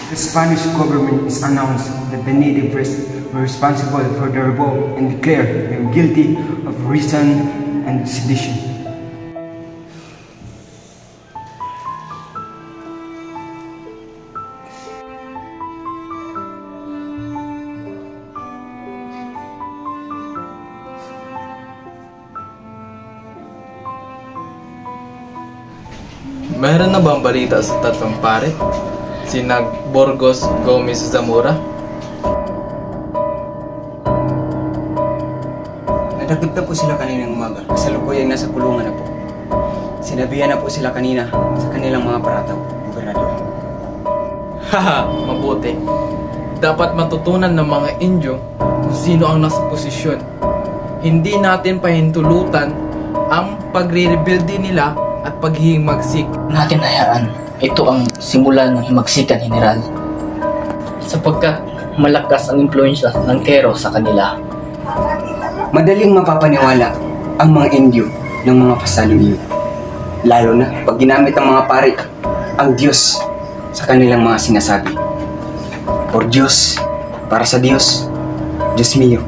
The Spanish government is announced that the native were responsible for the revolt and declared them guilty of treason and sedition. Meron na bang balita sa tatlong pare? Sina Burgos, Gomez, Zamora? Nadagdag na po sila kaninang umaga. Kasalukuyang nasa kulungan na po. Sinabihan na po sila kanina sa kanilang mga parataw, gobernador. Haha, mabuti. Dapat matutunan ng mga Indio kung sino ang nasa posisyon. Hindi natin pahintulutan ang pagre-rebuild nila at paghihimagsik. Natin hayaan. Ito ang simula ng himagsikan, General. Sapagkat malakas ang impluensya ng Quero sa kanila. Madaling mapapaniwala ang mga Indio ng mga pasalong iyon. Lalo na pag ginamit ng mga pare ang Diyos sa kanilang mga sinasabi. Por Diyos, para sa Diyos, Diyos mio.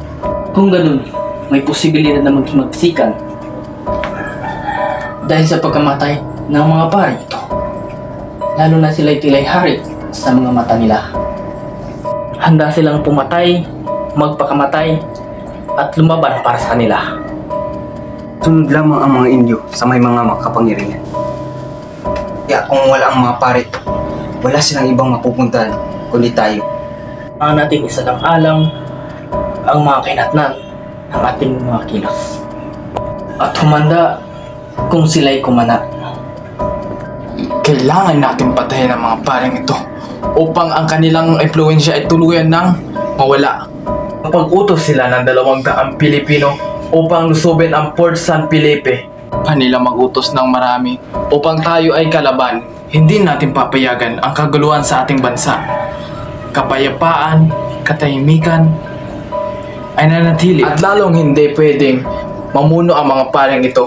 Kung ganun, may posibilidad na maghimagsikan dahil sa pagkamatay ng mga pare ito. Lalo na sila'y tila'y hari sa mga mata nila. Handa silang pumatay, magpakamatay, at lumaban para sa kanila. Sunod lamang ang mga Indio sa may mga makapangyarihan. Kaya kung wala ang mga pare, wala silang ibang mapupuntahan kundi tayo. Ang nating isalang-alang ang mga kainatnan ng ating mga kilos. At humanda kung sila'y kumana. Kailangan natin patayin ang mga pareng ito upang ang kanilang impluensya ay tuluyan ng mawala. Kapag-utos sila ng 200 Pilipino upang lusubin ang Port San Felipe, kanila mag-utos ng marami upang tayo ay kalaban. Hindi natin papayagan ang kaguluhan sa ating bansa. Kapayapaan, katahimikan ay nanatili at lalong hindi pwedeng mamuno ang mga pareng ito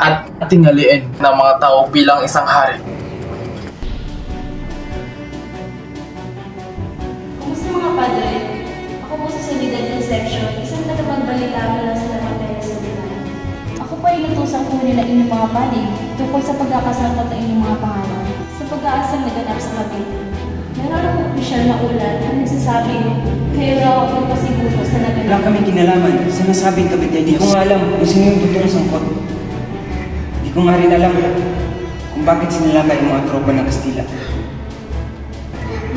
at tingaliin ng mga tao bilang isang hari. Kumusta mga padre? Ako po si Solidad Concepcion, isang tagapagbalita mula sa Lamantayo sa Binay. Ako po ay natusang kunin na inyong mga panig tungkol sa pagkakasangkot ng inyong mga pangalan sa pag-aasang naganap sa Cavite. Meron ang opisyal na ulat na nagsasabi kayo raw ang magpasiguto sa naganap. Wala kami kinalaman sa nasabing Cavite. Hindi ko nga alam kung sino yung totoong sangkot. Hindi ko nga rin alam kung bakit sinalakay ang mga tropa ng Kastila.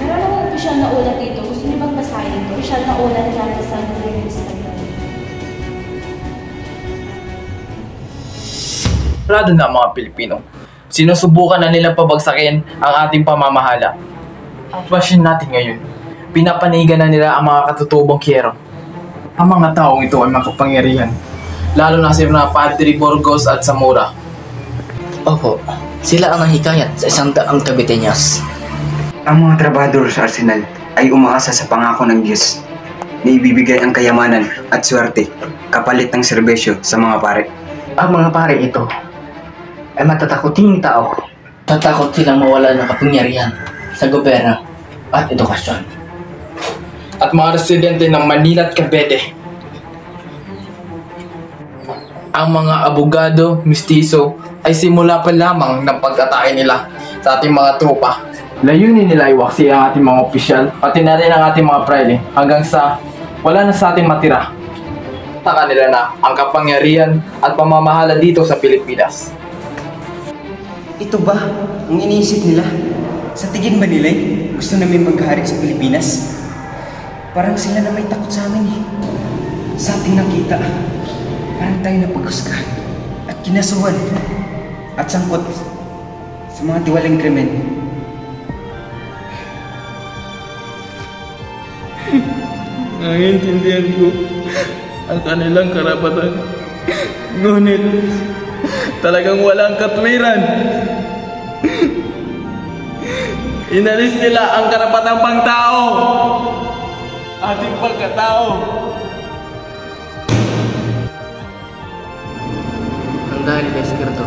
Meron ang opisyal na ulat dito. Gusto niyo bang basahin ito? Opisyal na ulat natin sa Gobyerno Español. Sigurado na ang mga Pilipino. Sinusubukan na nilang pabagsakin ang ating pamamahala. Ang pasyon natin ngayon, pinapanigan na nila ang mga katutubong Quero. Ang mga taong ito ay makapangyarihan, lalo na si mga Padre Burgos at Zamora. Opo, sila ang nahikayat sa 100 Caviteñas. Ang mga trabador sa arsenal ay umaasa sa pangako ng Diyos na ibibigay ang kayamanan at swerte kapalit ng serbisyo sa mga pare. Ang mga pare ito ay matatakoting tao. Tatakot silang mawala ng kapangyarihan sa gobyerno at edukasyon. At mga residente ng Manila at Cavite. Ang mga abogado, mistiso ay simula pa lamang ng pag-atake nila sa ating mga tropa. Layunin nila ay waksi ang ating mga opisyal, pati na rin ang ating mga praile hanggang sa wala na sa ating matira. Taka nila na ang kapangyarihan at pamamahala dito sa Pilipinas. Ito ba ang iniisip nila? Sa tingin ba nila gusto namin maghari sa Pilipinas? Parang sila na may takot sa amin eh. Sa ating nakita, parang tayo napaghusgahan at kinasuhan at sangkot sa mga tiwaling krimen. Naiintindihan ko ang kanilang karapatan. Ngunit talagang walang katwiran. Inalis nila ang karapatang pangtao. Ating pagkatao. Ang dahil kay Esquerdo,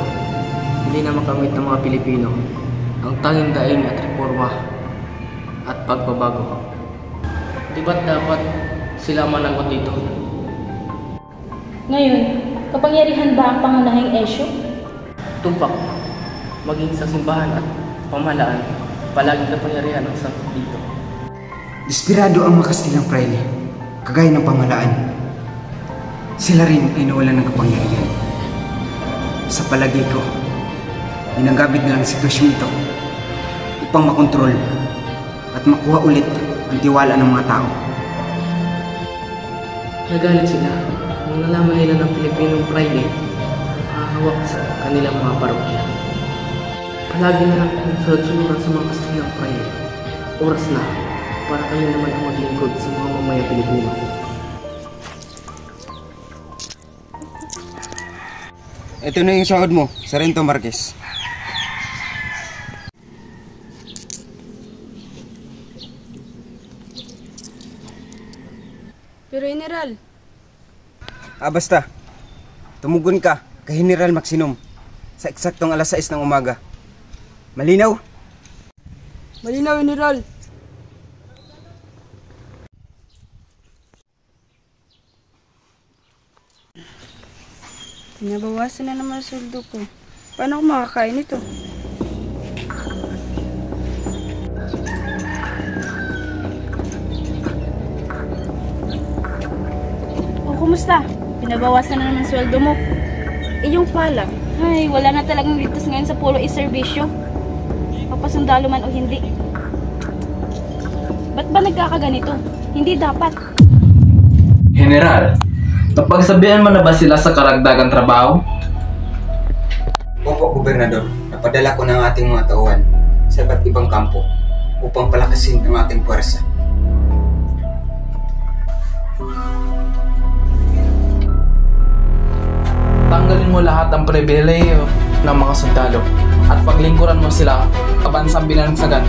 hindi na makamit ng mga Pilipino ang tanging daing at reforma at pagbabago. Di ba't dapat sila managot dito? Ngayon, kapangyarihan ba ang pangunahing esyo? Tumpak, maging sa simbahan at pamahalaan, palaging kapangyarihan ang sangkot dito. Desperado ang mga Kastilang Fraile, kagaya ng pamahalaan. Sila rin ay nawalan ng kapangyarihan. Sa palagay ko, ginagamit nilang sitwasyon ito upang makontrol at makuha ulit ang tiwala ng mga tao. Nagalit sila nung nalaman nila ng Pilipinong Fraile ang hahawak sa kanilang mga parokya. Palagi na lang nagsunod-sunuran sa mga Kastilang Fraile. Oras na para kami naman ang maglingkod sa mga mamaya Pilipino. Ito na yung sahod mo, Sargento Marquez. Pero General, Basta. Tumugon ka kay General Maximum sa eksaktong alas 6 ng umaga. Malinaw? malinaw General. Nabawasan na naman ang sweldo ko. Paano ako makakain ito? O kumusta? Pinabawasan na naman sweldo mo. Yung pala. Ay, wala na talagang ligtas ngayon sa polo e-servisyo. Papasundalo man o hindi. Ba't ba nagkakaganito? Hindi dapat. General, napagsabihan mo na ba sila sa karagdagang trabaho? Opo, Gobernador. Napadala ko ng ating mga tauhan sa iba't ibang kampo upang palakasin ang ating puwersa. Tanggalin mo lahat ng pribileyo ng mga sundalo at paglingkuran mo sila kabansang binansagan.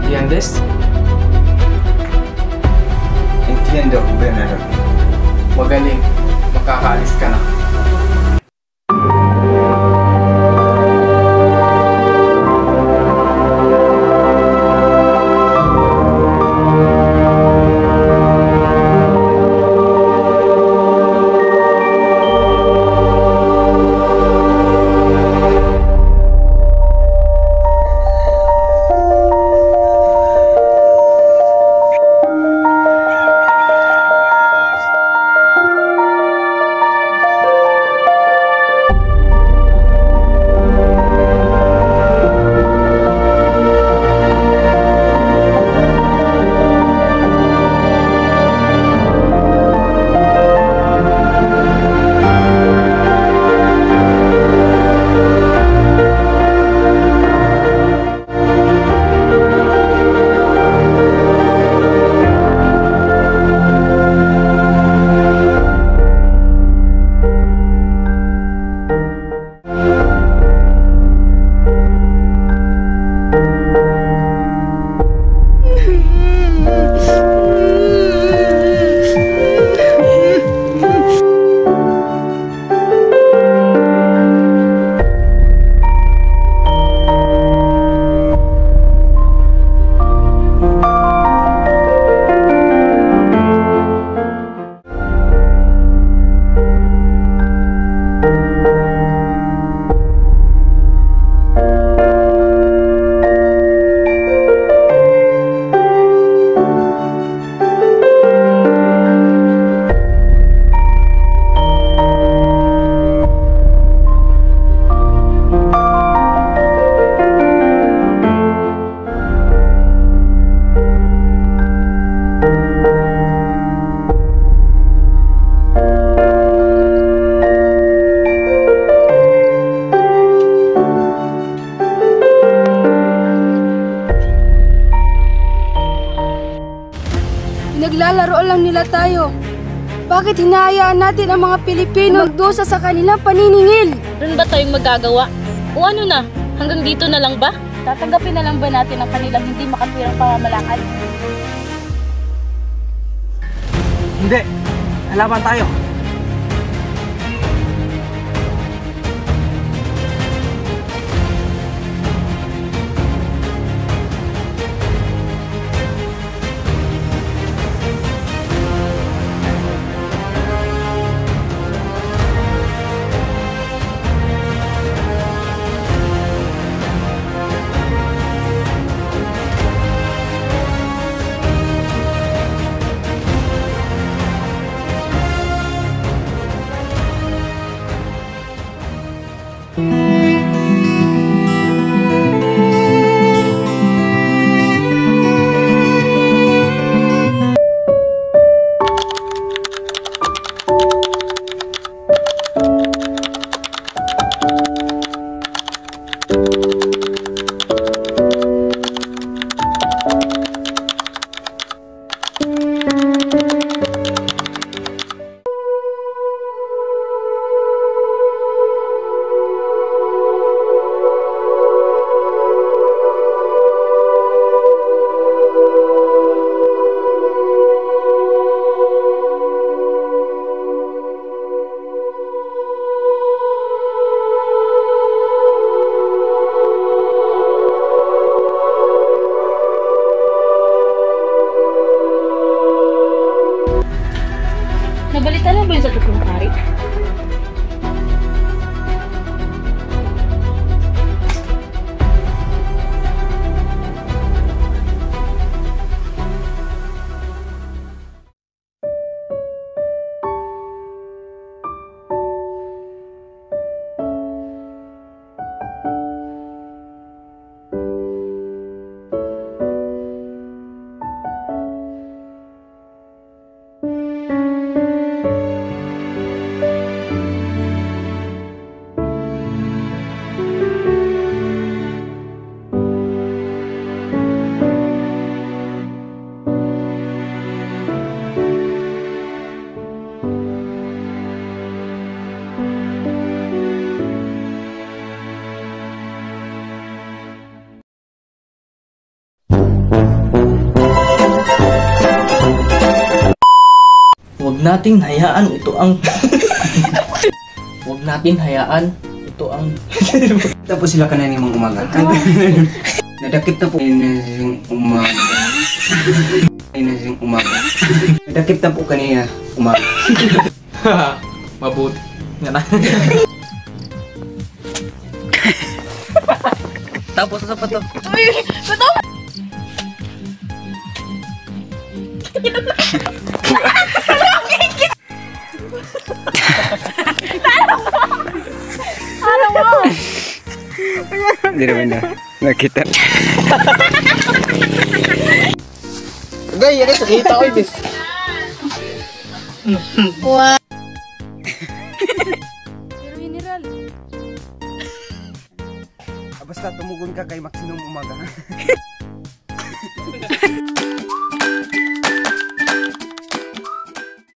Yandes? Entiendo, Gobernador. Magaling. Makakaalis ka na. Naglalaro lang nila tayo. Bakit hinahayaan natin ang mga Pilipino magdusa sa kanilang paniningil? Meron ba tayong magagawa? O ano na? Hanggang dito na lang ba? Tatanggapin na lang ba natin ang kanilang hindi makatwirang pamamalakad? Hindi! Halaban tayo! Saan ba yun sa tatlong pari? Huwag nating hayaan ito ang Huwag natin hayaan ito ang Tapos sila kanina mong umaga. Nadakip na po. Kanina umaga. Kanina umaga. Nadakip na po kanina umaga. mabuti. Nga na. Tapos sa pato. Hindi naman na. Nakita. Gay, yan sa kita ko ibis. Pero General, Basta tumugon ka kay Maximum umaga.